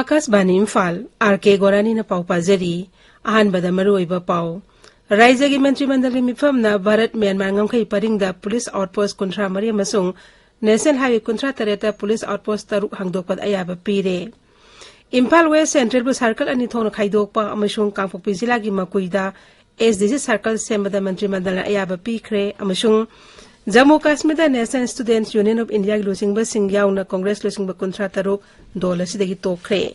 Akashvani Imphal R.K.Gorani na pau pazari ahanbada maruiba pau Raijagi Mantrimandagal Mifamna Bharat Myanmar ngamkai paringda Police Outpost Kuntra Mari amasung National Highway Kuntra Tareta Police Outpost Taruk hangdokpad ayaba pire Imphal West Central Bus Circle ani thongna khaidokpa amasung Kangpokpi Jilagi makuida SDC Circle sembada Mantrimandagal ayaba pikre amasung Jammu Kashmir National Students Union of India losing ba singyaw na Congress losing ba kontra taruk dola sidagi tokre.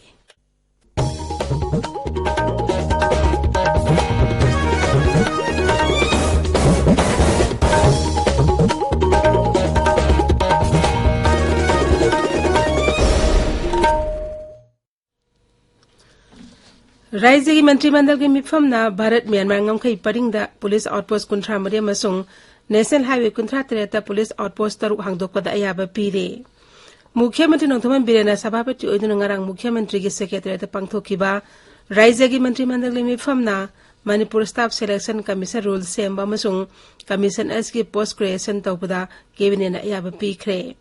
Raijagi Mantrimandagal ke mifamna Bharat Myanmar ngamkai paringda Police Outpost kontra Mari amasung National Highway Kuntra Tareta Police Outpost Taruk hangdokpada ayaba pire. Mukhyamantri Nongthoman Birena Sabhapati oiduna ngarang Mukhyamantri gi Secretary ta pangthokiba Raijagi Mantrimandagal mifamna Manipur Staff Selection Commission rules semba amasung Commission asgi post creation tawpada cabinet na ayaba pikre.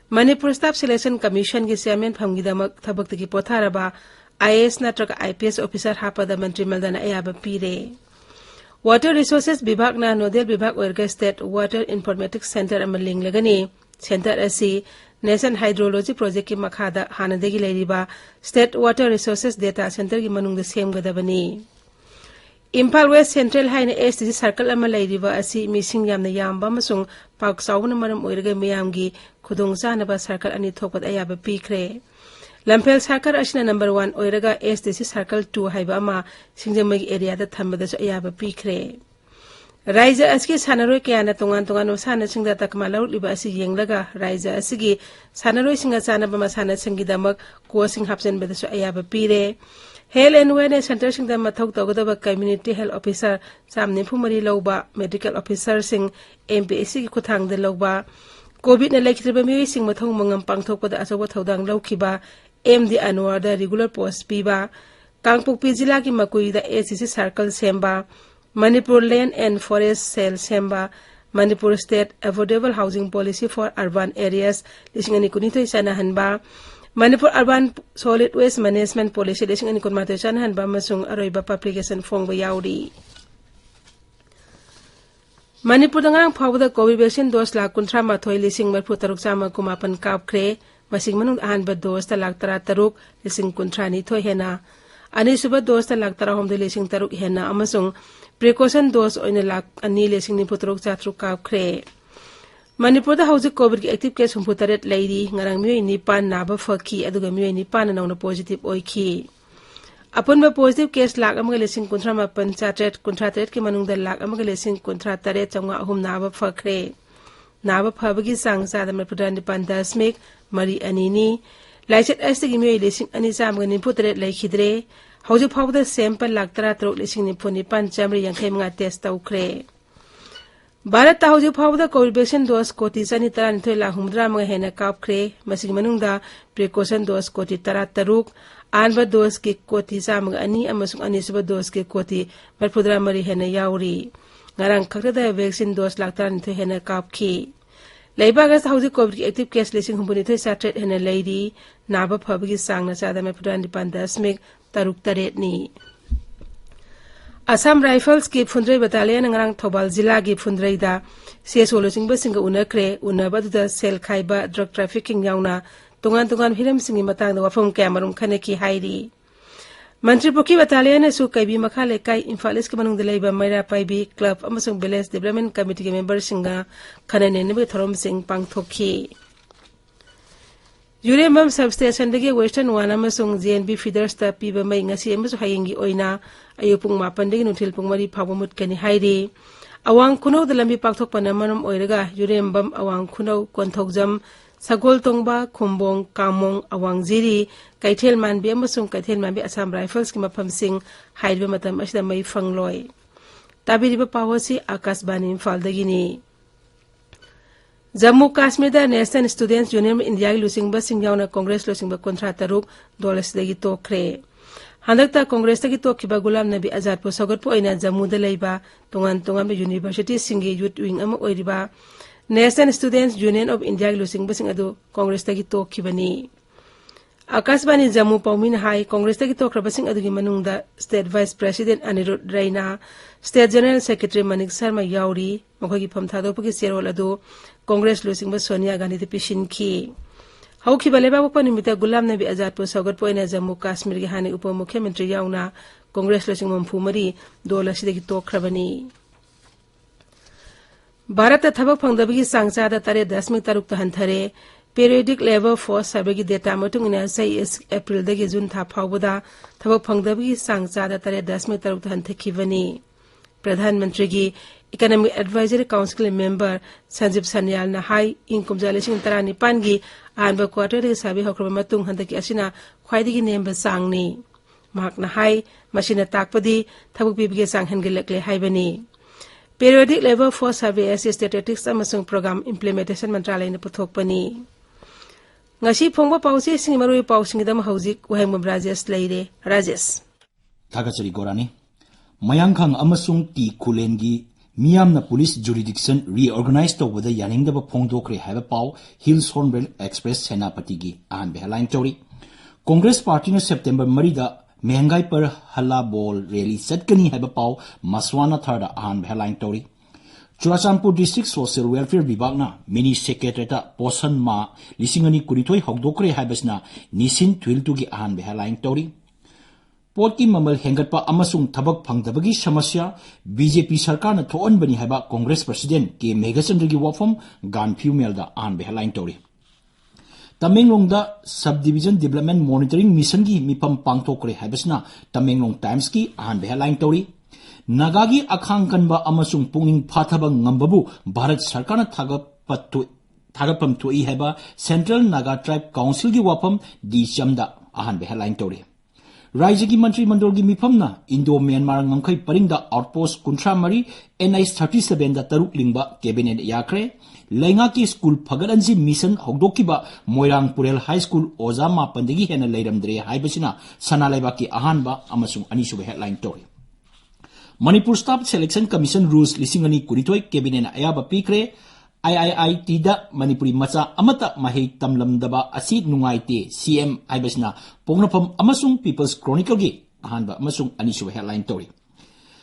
Manipur Staff Selection Commission gi chairman phamgidamak thabaktagi potharaba IAS natraka IPS officer hapada Mantrimandagal na ayaba pire. Water Resources Bibhag na Nodal Bibhag Oirga State Water Informatics Center amaling lagani Center asi National Hydrology Project ki makhada hanadegi leiriba State Water Resources Data Center ki manungda semgadabani Imphal West Central High na SDC Circle ama leiriba asi missing yamna yamba amasung park sawna maram oirga miyamgi khudongchanaba circle ani thokpat ayaba pikre Lampel Circle asina number 1 oiraga SDC Circle 2 haiba ama singjamagi area da thambada so ayaba pikre Raija asgi sanaroi kyana tongan sana singda takmalau liba asi yenglaga Raija asigi sanaroi singa sana bama sana singidamak ko sing hapsen beda so ayaba pire Health and Wellness Center singda mathau tawgadaba community health officer samne phumari loba medical officer sing MPSC ki kuthang de loba COVID na lekhiba mi sing mathau mangam pangthokpada asawa thodang laukiba MD Anwar da regular post piba Kangpokpi Jila ki makuida SCC Circle semba Manipur Land and Forest Cell semba Manipur State Affordable Housing Policy for Urban Areas lisingani kunito isana hanba Manipur Urban Solid Waste Management Policy lisingani kunmato isana hanba masung aroiba application form ba yauri Manipur dangang phawda COVID vaccine dose la kuntra mathoi lising marphu taruk chama kumapan kapkre Masing manung ahanba dos talak tara taruk lising kuntrani thoi hena ani suba dos talak tara homde lising taruk hena amasung precaution dos oina lak ani lising ni putruk chatruk kapkre Manipur da hauji COVID ki active case humputaret leiri ngarang mioi ni pan naba fakhi aduga mioi ni pan na positive oikhi apun ba positive case lak amaga lising kuntra ma panchatret kuntratret ki manung da lak amaga lising kuntra tare changa hum naba fakre naba phabagi sangsa da Manipur Nipan Dasmik Mari Anini Laiset Astagi Mui Lising Anisam Ganiputret Lake Hidre House of Powder Sample Lactra Throat Lising Niponipan Jamri and Kamanga Test Ukre Barat House of Powder Corbation Dos Cotisani Tarantola Humdra Mahena Kap Cre Masing Manunda Precaution Dos Coti Tarataruk Anba Dos Ki Coti Sam Ani Amasung Anisba Dos Ki Coti Marpudra Mari Hena Yauri Narang Kakada Vaccine Dos Lactan to Hena Kap Ki Laibagas hauji COVID active case lising humbunito satret hena lady naba phabagi sangna sada Manipur Nipan Dasmik taruk taret ni Assam Rifles ki Phundrei Battalion ngarang Thobal Jila gi Phundrei da CSO sing ba singa unakre unaba da sel khaiba drug trafficking yauna tungan hiram singi matang da wafum kamarum khaneki hairi Manipuri Battalion su kaibi makhale kai Imphal ki manung delaiba Maira Paibi Club amasung Village Development Committee ke member singa khanane ne thorom sing pangthokhi Uranium substation dagi Western One amasung GNB feeders ta piba mai ngasi amasu hayengi oina ayupung mapan dagi nutil pungmari phawamut kani hairi awang kuno dalambi pakthok panamanam oiraga uranium awang kuno konthogjam Sagol Tongba, Kumbong, Kamong, Awang Ziri, Kaithel Manbi amasung Kaithel Manbi Assam Rifles ki mapam sing haidba matam asida mai fangloi. Tabiriba pawasi Akashbani Imphal dagini. Jammu Kashmir National Students union India की लुसिंग सिंह कांग्रेस लुसिंग कुंथ्रा तरुक दोलसी तोखरे हंदकता कांग्रेस की तोखिबा गुलाम नबी आजाद को सौगतपो जम्मू तोंगान तोंगान university सिंह youth wing National Students Union of India की लुसिंग Congress की तोखिबनी आकाशवाणी जम्मू पौमी हाई कांग्रेस की तोखरबसिंग state vice president Anirudh Raina state general secretary Manik Sharma याउरी मखोगी फम थादोपगी सेरोल कांग्रेस लुसिंग सोनिया गांधी पिसिनखी हौखिबा लेबाक निमित्त गुलाम नबी आजाद को सौगतपो जम्मू कश्मीर की हानि उप मुख्यमंत्री याउना कांग्रेस लुसिंग ममफुमरी दोल असिदगी तोखरबनी भारत थबक फंगदबगी सांगचादा 3.3 हंथरे पेरियोडिक लेबर फोर्स सर्वे की डेटा एप्रिल दगी जून था फाउबदा थबक फंगदबगी सांगचादा 3.3 हंथखिबनी प्रधानमंत्री की economic advisory council member Sanjeev Sanyal ना हाई इंकुम 2019 की आनब क्वार्टर सर्वे होख्रब मतुंग हंदकी असिना ख्वाइदगी नेम्ब सांगनी महाकना हाई मसिना ताकपदी थबक पिबगे सांग हनगलकले हाइबनी पेरियोडिक लेबर फोर्स सर्वे एस स्टैटिस्टिक्स अमसुंग प्रोग्राम इम्प्लीमेंटेशन मंत्रालय ने पुथोकपनी ngasi phongba pause sing marui pausing dam hauzik wahengbam rajesh leire rajesh thagachari gorani mayangkhang amasung ti khulengi miyamna police jurisdiction reorganize tawada yaningdaba phongdokre haiba pau hills hornbill express senapati gi an headline story congress party na september marida mehangai par halla ball rally satkani haiba pau maswana tharda an headline story Churachandpur District Social Welfare Vibhagna Mini Secretary Posan Ma Lisingani Kurithoi Hogdokre Haibasna Nisin Twiltugi Ahan Headline Tori Poti Mamal Hengatpa Amasung Tabak Pangdabagi Samasya BJP Sarkarna Thoon Bani Haiba Congress President K Megasandrigi Wafam Gan Pumelda Ahan Headline Tori Tamenglongda Subdivision Development Monitoring Mission Gi Mipam Pangtokre Haibasna Tamenglong Times Ki Ahan Headline Tori Nagagi akhang kanba amasung punging phathaba ngambabu Bharat Sarkarna thagapam thui heba Central Naga Tribe Council gi wapam di chamda ahan headline tori Raja gi Mantri Mandol gi miphamna Indo Myanmar ngangkhai paringda outpost kunthra mari NIS 37 da taruk lingba cabinet yakre Lenga ki school phagaranji mission hogdokiba Moirang Purel High School oza ma pandegi hena leiramdre haibasina sanalaiba ki ahanba amasung anisuba headline tori Manipur Staff Selection Commission Rules Lisingani Kuritoi Cabinet Ayaba Pikre IIIT da Manipuri Macha Amata Mahei Tamlamdaba Asi Nungaite CM Aibasna Pongnapam Amasung People's Chronicle Gi Ahanba Amasung Anishu headline Tori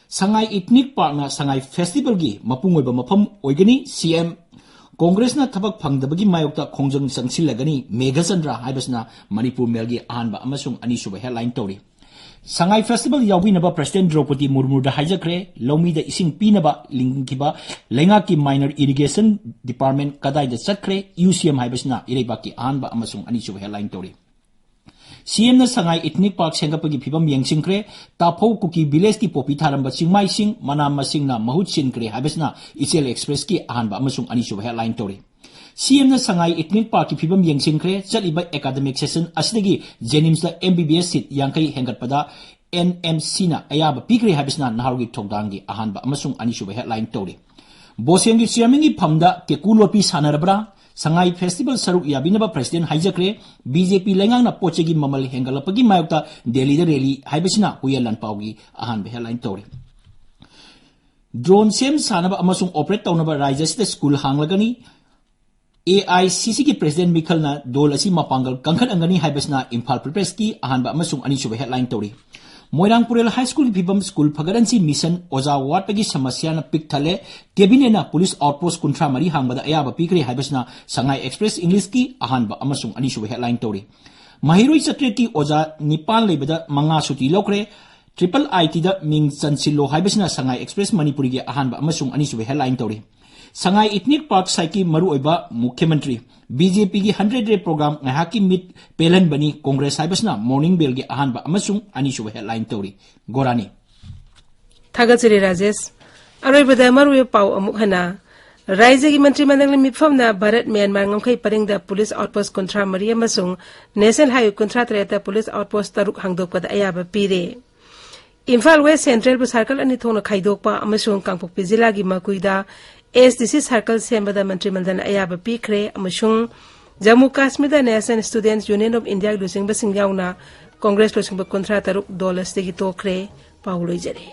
Sangai Ethnic Park na Sangai Festival Gi Mapungoiba Mapam Oigani CM Congress na Tabak Pangdabagi Mayokta Kongjang Sangsilagani Megasandra Aibasna Manipur Melgi Ahanba Amasung Anishu headline Tori Sangai Festival Yawinaba President Draupadi Murmu da hijakre Lomi da ising pinaba lingkiba Lenga ki Minor Irrigation Department kadai da chakre UCM haibasna irebaki anba amasung anisu headline tori CM na Sangai Ethnic Park sengapagi phibam yengsingkre Tapho Kuki Village ki popi tharamba chingmai sing manam masing na mahut sinkre haibasna Ichel Express ki anba amasung anisu headline tori CM na Sangai Ethnic Park ki phibam yengsingkre chaliba academic session asidagi Jenims da MBBS seat yangkai hengatpada NMC na ayaba pikre habisna naharugi thogdangi ahanba amasung anisuba headline tori Bosengi chairman gi phamda ke kulopi sanarabra Sangai Festival saruk yabinaba president hijakre BJP lengang na pochegi mamal hengalapagi mayokta Delhi da rally haibasina huyalan paugi ahanba headline tori Drone sem sanaba amasung operate tawnaba Rajesh school hanglagani AICC ki President Mikhal na dol asi mapangal kangkhat angani haibasna Imphal Press ki ahanba amasung anisuba headline tori Moirang Purel High School Pibam School Phagaransi Mission Oza Watpagi Samasya na Pikthale Cabinet na Police Outpost Kunthra Mari hangbada ayaba pikre haibasna Sangai Express English ki ahanba amasung anisuba headline tori Mahiroi Chatre ki Oza Nipan lebada manga suti lokre Triple IT da Ming Chansillo haibasna Sangai Express Manipuri gi ahanba amasung anisuba headline tori Sangai Ethnic Park Saiki Maru Oiba Mukhyamantri BJP gi 100 Day Program ngahaki mit pelan bani Congress haibasna Morning Bell gi ahanba amasung anishu headline tori Gorani Thagachiri Rajesh Aroibada Maru Pau amuk hana Raja gi Mantri Mandal mifamna Bharat Myanmar ngomkhai paringda Police Outpost Kunthra Mari amasung National Highway Kunthra Treta Police Outpost taruk hangdokpada ayaba pire Imphal West Central bu Circle ani thona khaidokpa amasung Kangpokpi Jilla gi Makuida SDC circle सेंबदा मंत्रिमंडल अयाबा पीखरे अमसुंग Jammu Kashmir National Students Union of India लुसिंग बसिंग याउना Congress लुसिंग 53 दल दगी तोखरे पाउलोइजरे।